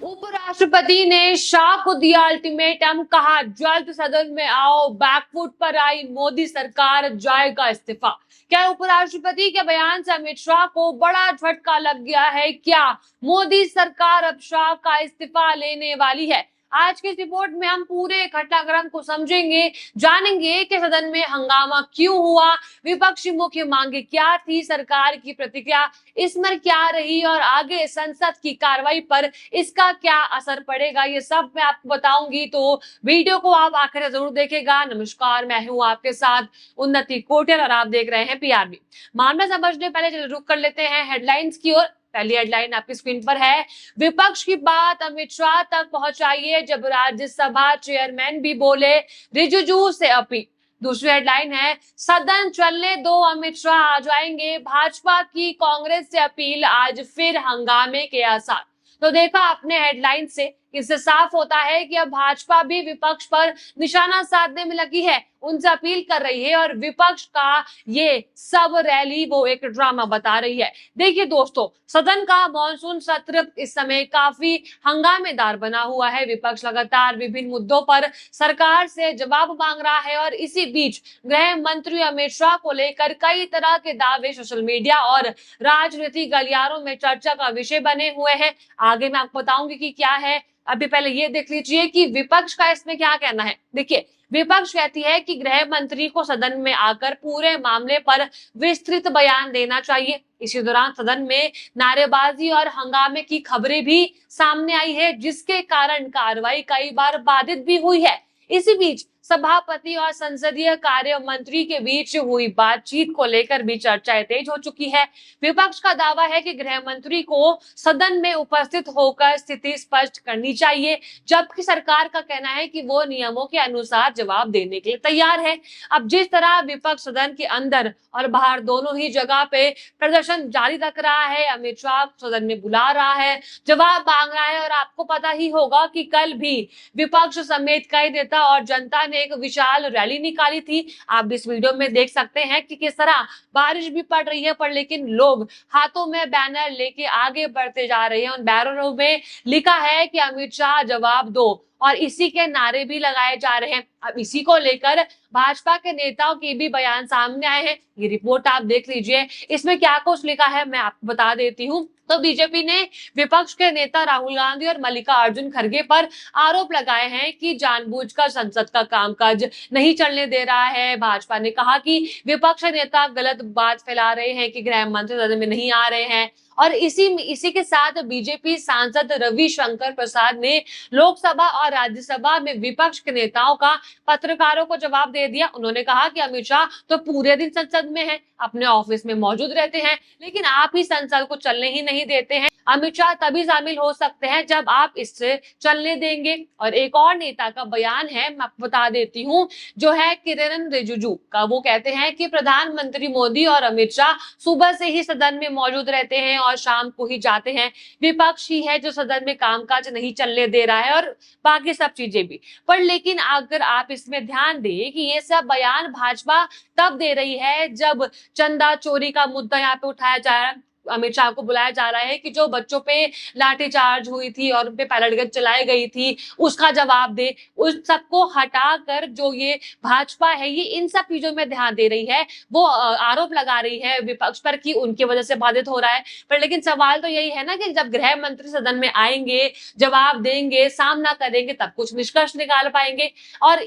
उपराष्ट्रपति ने शाह को दिया अल्टीमेटम, कहा जल्द सदन में आओ, बैकफुट पर आई मोदी सरकार, जाएगा इस्तीफा। क्या उपराष्ट्रपति के बयान से अमित शाह को बड़ा झटका लग गया है? क्या मोदी सरकार अब शाह का इस्तीफा लेने वाली है? आज की इस रिपोर्ट में हम पूरे घटनाक्रम को समझेंगे, जानेंगे कि सदन में हंगामा क्यों हुआ, विपक्षी मुख्य मांगे क्या थी, सरकार की प्रतिक्रिया इसमें क्या रही और आगे संसद की कार्रवाई पर इसका क्या असर पड़ेगा, ये सब मैं आपको बताऊंगी। तो वीडियो को आप आखिर तक जरूर देखेगा। नमस्कार, मैं हूं आपके साथ उन्नति कोटियाल और आप देख रहे हैं पीआरबी। मामला समझने पहले चलिए रुक कर लेते हैं हेडलाइंस की ओर। पहली हेडलाइन आपकी स्क्रीन पर है, विपक्ष की बात अमित शाह तक पहुंचाइए, जब राज्यसभा चेयरमैन भी बोले, रिजिजू से अपील। दूसरी हेडलाइन है, सदन चलने दो, अमित शाह आ जाएंगे, भाजपा की कांग्रेस से अपील, आज फिर हंगामे के आसार। तो देखा आपने हेडलाइन से, इससे साफ होता है कि अब भाजपा भी विपक्ष पर निशाना साधने में लगी है, उनसे अपील कर रही है और विपक्ष का ये सब रैली वो एक ड्रामा बता रही है। देखिए दोस्तों, सदन का मॉनसून सत्र इस समय काफी हंगामेदार बना हुआ है। विपक्ष लगातार विभिन्न मुद्दों पर सरकार से जवाब मांग रहा है और इसी बीच गृह मंत्री अमित शाह को लेकर कई तरह के दावे सोशल मीडिया और राजनीतिक गलियारों में चर्चा का विषय बने हुए हैं। आगे मैं आपको बताऊंगी कि क्या है। अभी पहले ये देख लीजिए कि विपक्ष का इसमें क्या कहना है। देखिए, विपक्ष कहती है कि गृह मंत्री को सदन में आकर पूरे मामले पर विस्तृत बयान देना चाहिए। इसी दौरान सदन में नारेबाजी और हंगामे की खबरें भी सामने आई है, जिसके कारण कार्रवाई कई बार बाधित भी हुई है। इसी बीच सभापति और संसदीय कार्य मंत्री के बीच हुई बातचीत को लेकर भी चर्चाएं तेज हो चुकी है। विपक्ष का दावा है कि गृह मंत्री को सदन में उपस्थित होकर स्थिति स्पष्ट करनी चाहिए, जबकि सरकार का कहना है कि वो नियमों के अनुसार जवाब देने के लिए तैयार है। अब जिस तरह विपक्ष सदन के अंदर और बाहर दोनों ही जगह पे प्रदर्शन जारी रख रहा है, अमित शाह सदन में बुला रहा है, जवाब मांग रहा है और आपको पता ही होगा कि कल भी विपक्ष समेत कई नेता और जनता ने एक विशाल रैली निकाली थी। आप इस वीडियो में देख सकते हैं कि किस तरह बारिश भी पड़ रही है, पर लेकिन लोग हाथों में बैनर लेके आगे बढ़ते जा रहे हैं। उन बैनरों में लिखा है कि अमित शाह जवाब दो और इसी के नारे भी लगाए जा रहे हैं। अब इसी को लेकर भाजपा के नेताओं के भी बयान सामने आए हैं। ये रिपोर्ट आप देख लीजिए, इसमें क्या कुछ लिखा है मैं आपको बता देती हूँ। तो बीजेपी ने विपक्ष के नेता राहुल गांधी और मल्लिकार्जुन खड़गे पर आरोप लगाए हैं कि जानबूझकर संसद का कामकाज नहीं चलने दे रहा है। भाजपा ने कहा कि विपक्ष नेता गलत बात फैला रहे हैं कि गृह मंत्री सदन में नहीं आ रहे हैं। और इसी के साथ बीजेपी सांसद रविशंकर प्रसाद ने लोकसभा और राज्यसभा में विपक्ष के नेताओं का पत्रकारों को जवाब दे दिया। उन्होंने कहा कि अमित शाह तो पूरे दिन संसद में है, अपने ऑफिस में मौजूद रहते हैं, लेकिन आप ही संसद को चलने ही नहीं देते हैं। अमित शाह तभी शामिल हो सकते हैं जब आप इससे चलने देंगे। और एक और नेता का बयान है, मैं आपको बता देती हूँ, जो है किरेन रिजिजू का। वो कहते हैं कि प्रधानमंत्री मोदी और अमित शाह सुबह से ही सदन में मौजूद रहते हैं और शाम को ही जाते हैं। विपक्ष ही है जो सदन में कामकाज नहीं चलने दे रहा है और बाकी सब चीजें भी। पर लेकिन अगर आप इसमें ध्यान दें कि ये सब बयान भाजपा तब दे रही है जब चंदा चोरी का मुद्दा यहाँ पे उठाया जा रहा है। अमित शाह को बुलाया जा रहा है कि जो बच्चों पे लाठीचार्ज हुई थी और उन पे पैलेट गन चलाई गई थी, उसका जवाब दे। उस सबको हटाकर जो ये भाजपा है, ये इन सब चीजों में ध्यान दे रही है। वो आरोप लगा रही है विपक्ष पर कि उनकी वजह से बाधित हो रहा है। पर लेकिन सवाल तो यही है ना कि जब गृह मंत्री सदन में आएंगे, जवाब देंगे, सामना करेंगे, तब कुछ निष्कर्ष निकाल पाएंगे। और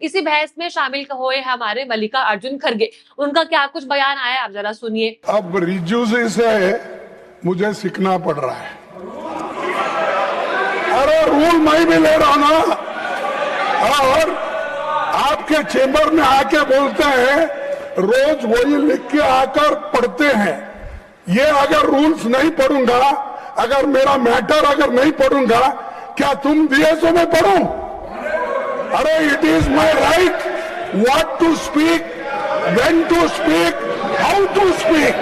इसी बहस में शामिल हुए हमारे मल्लिकार्जुन खड़गे। उनका क्या कुछ बयान आया, आप जरा सुनिए। अब रिज्जू से मुझे सीखना पड़ रहा है। अरे रूल मैं भी ले रहा हूं ना, और आपके चेंबर में आके बोलते हैं, रोज वही लिख के आकर पढ़ते हैं। ये अगर रूल्स नहीं पढ़ूंगा, अगर मेरा मैटर अगर नहीं पढ़ूंगा, क्या तुम डीएसओ में पढ़ो? अरे it is my right what to speak, when to speak, how to speak.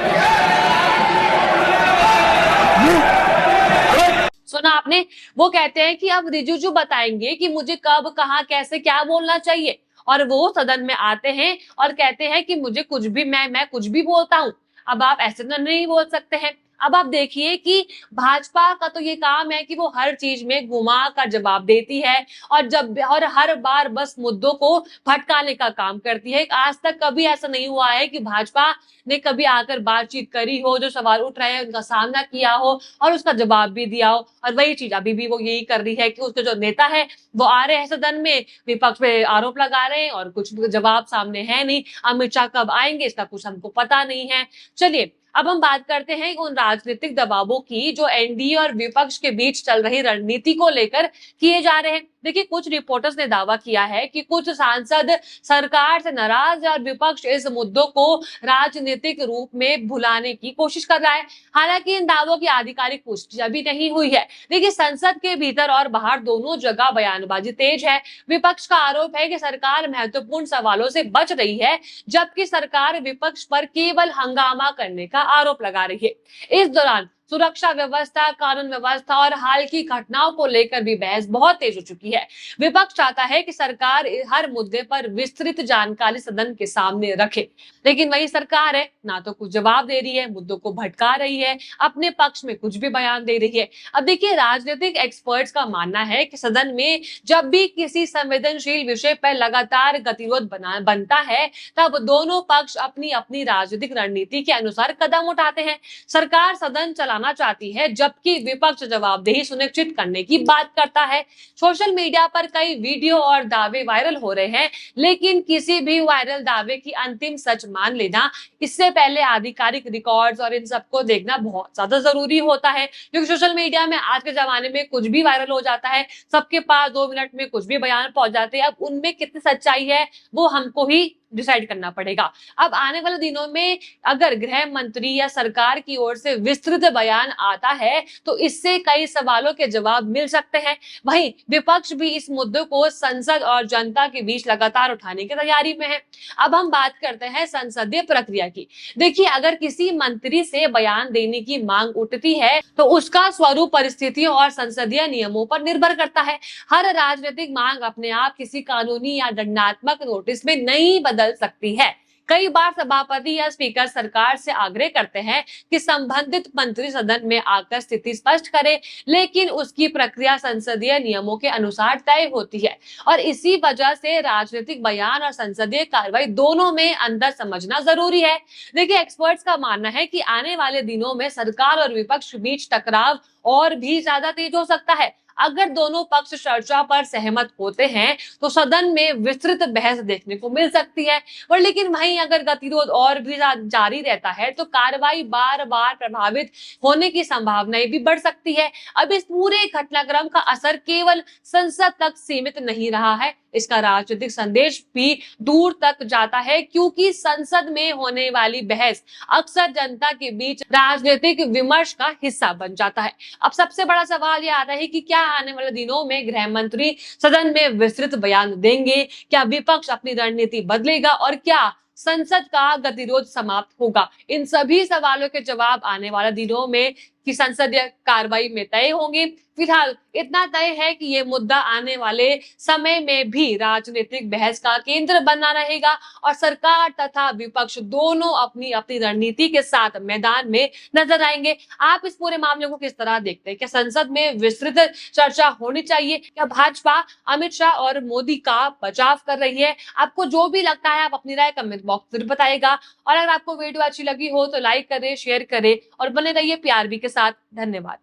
सुना आपने? वो कहते हैं कि अब रिजिजू बताएंगे कि मुझे कब, कहां, कैसे, क्या बोलना चाहिए। और वो सदन में आते हैं और कहते हैं कि मुझे कुछ भी, मैं कुछ भी बोलता हूं। अब आप ऐसे तो नहीं बोल सकते हैं। अब आप देखिए कि भाजपा का तो ये काम है कि वो हर चीज में घुमा कर जवाब देती है और हर बार बस मुद्दों को भटकाने का काम करती है। आज तक कभी ऐसा नहीं हुआ है कि भाजपा ने कभी आकर बातचीत करी हो, जो सवाल उठ रहे हैं उनका सामना किया हो और उसका जवाब भी दिया हो। और वही चीज अभी भी वो यही कर रही है कि उसके जो नेता है वो आ रहे हैं सदन में, विपक्ष पे आरोप लगा रहे हैं और कुछ जवाब सामने है नहीं। अमित शाह कब आएंगे इसका कुछ हमको पता नहीं है। चलिए अब हम बात करते हैं उन राजनीतिक दबावों की जो एनडीए और विपक्ष के बीच चल रही रणनीति को लेकर किए जा रहे हैं। देखिए कुछ रिपोर्टर्स ने दावा किया है कि कुछ सांसद सरकार से नाराज है और विपक्ष इस मुद्दों को राजनीतिक रूप में भुलाने की कोशिश कर रहा है। हालांकि इन दावों की आधिकारिक पुष्टि अभी नहीं हुई है। देखिए संसद के भीतर और बाहर दोनों जगह बयानबाजी तेज है। विपक्ष का आरोप है कि सरकार महत्वपूर्ण सवालों से बच रही है, जबकि सरकार विपक्ष पर केवल हंगामा करने का आरोप लगा रही है। इस दौरान सुरक्षा व्यवस्था, कानून व्यवस्था और हाल की घटनाओं को लेकर भी बहस बहुत तेज हो चुकी है। विपक्ष चाहता है कि सरकार हर मुद्दे पर विस्तृत जानकारी सदन के सामने रखे, लेकिन वही सरकार है ना तो कुछ जवाब दे रही है, मुद्दों को भटका रही है, अपने पक्ष में कुछ भी बयान दे रही है। अब देखिए राजनीतिक एक्सपर्ट्स का मानना है कि सदन में जब भी किसी संवेदनशील विषय पर लगातार गतिरोध बनता है, तब दोनों पक्ष अपनी अपनी राजनीतिक रणनीति के अनुसार कदम उठाते हैं। सरकार सदन चलाना चाहती है, जबकि विपक्ष जवाबदेही सुनिश्चित करने की बात करता है। सोशल मीडिया पर कई वीडियो और दावे वायरल हो रहे हैं, लेकिन किसी भी वायरल दावे की अंतिम सच मान लेना, इससे पहले आधिकारिक रिकॉर्ड्स और इन सबको देखना बहुत ज्यादा जरूरी होता है। क्योंकि सोशल मीडिया में आज के जमाने में कुछ भी वायरल हो जाता है, सबके पास 2 मिनट में कुछ भी बयान पहुंच जाते हैं। अब उनमें कितनी सच्चाई है वो हमको ही डिसाइड करना पड़ेगा। अब आने वाले दिनों में अगर गृह मंत्री या सरकार की ओर से विस्तृत बयान आता है तो इससे कई सवालों के जवाब मिल सकते हैं। वहीं विपक्ष भी इस मुद्दे को संसद और जनता के बीच लगातार उठाने की तैयारी में है। अब हम बात करते हैं संसदीय प्रक्रिया की। देखिए अगर किसी मंत्री से बयान देने की मांग उठती है तो उसका स्वरूप परिस्थितियों और संसदीय नियमों पर निर्भर करता है। हर राजनीतिक मांग अपने आप किसी कानूनी या दंडात्मक नोटिस में नहीं बदल सकती है। कई बार सभापति या स्पीकर सरकार से आग्रह करते हैं कि संबंधित मंत्री सदन में आकर स्थिति स्पष्ट करे, लेकिन उसकी प्रक्रिया संसदीय नियमों के अनुसार तय होती है और इसी वजह से राजनीतिक बयान और संसदीय कार्रवाई दोनों में अंतर समझना जरूरी है। देखिए एक्सपर्ट्स का मानना है कि आने वाले दिनों में सरकार और विपक्ष के बीच टकराव और भी ज्यादा तेज हो सकता है। अगर दोनों पक्ष चर्चा पर सहमत होते हैं तो सदन में विस्तृत बहस देखने को मिल सकती है, और लेकिन वहीं अगर गतिरोध और भी जारी रहता है तो कार्रवाई बार बार प्रभावित होने की संभावनाएं भी बढ़ सकती है। अब इस पूरे घटनाक्रम का असर केवल संसद तक सीमित नहीं रहा है, इसका राजनीतिक संदेश भी दूर तक जाता है, क्योंकि संसद में होने वाली बहस अक्सर जनता के बीच राजनीतिक विमर्श का हिस्सा बन जाता है। अब सबसे बड़ा सवाल यह आता है कि क्या आने वाले दिनों में गृह मंत्री सदन में विस्तृत बयान देंगे, क्या विपक्ष अपनी रणनीति बदलेगा और क्या संसद का गतिरोध समाप्त होगा। इन सभी सवालों के जवाब आने वाले दिनों में की संसदीय कार्रवाई में तय होंगे। फिलहाल इतना तय है कि ये मुद्दा आने वाले समय में भी राजनीतिक बहस का केंद्र बना रहेगा और सरकार तथा विपक्ष दोनों अपनी अपनी रणनीति के साथ मैदान में नजर आएंगे। आप इस पूरे मामले को किस तरह देखते हैं? क्या संसद में विस्तृत चर्चा होनी चाहिए? क्या भाजपा अमित शाह और मोदी का बचाव कर रही है? आपको जो भी लगता है आप अपनी राय कमेंट बॉक्स में बताइएगा, और अगर आपको वीडियो अच्छी लगी हो तो लाइक करें, शेयर करें और बने रहिए PRB के साथ। धन्यवाद।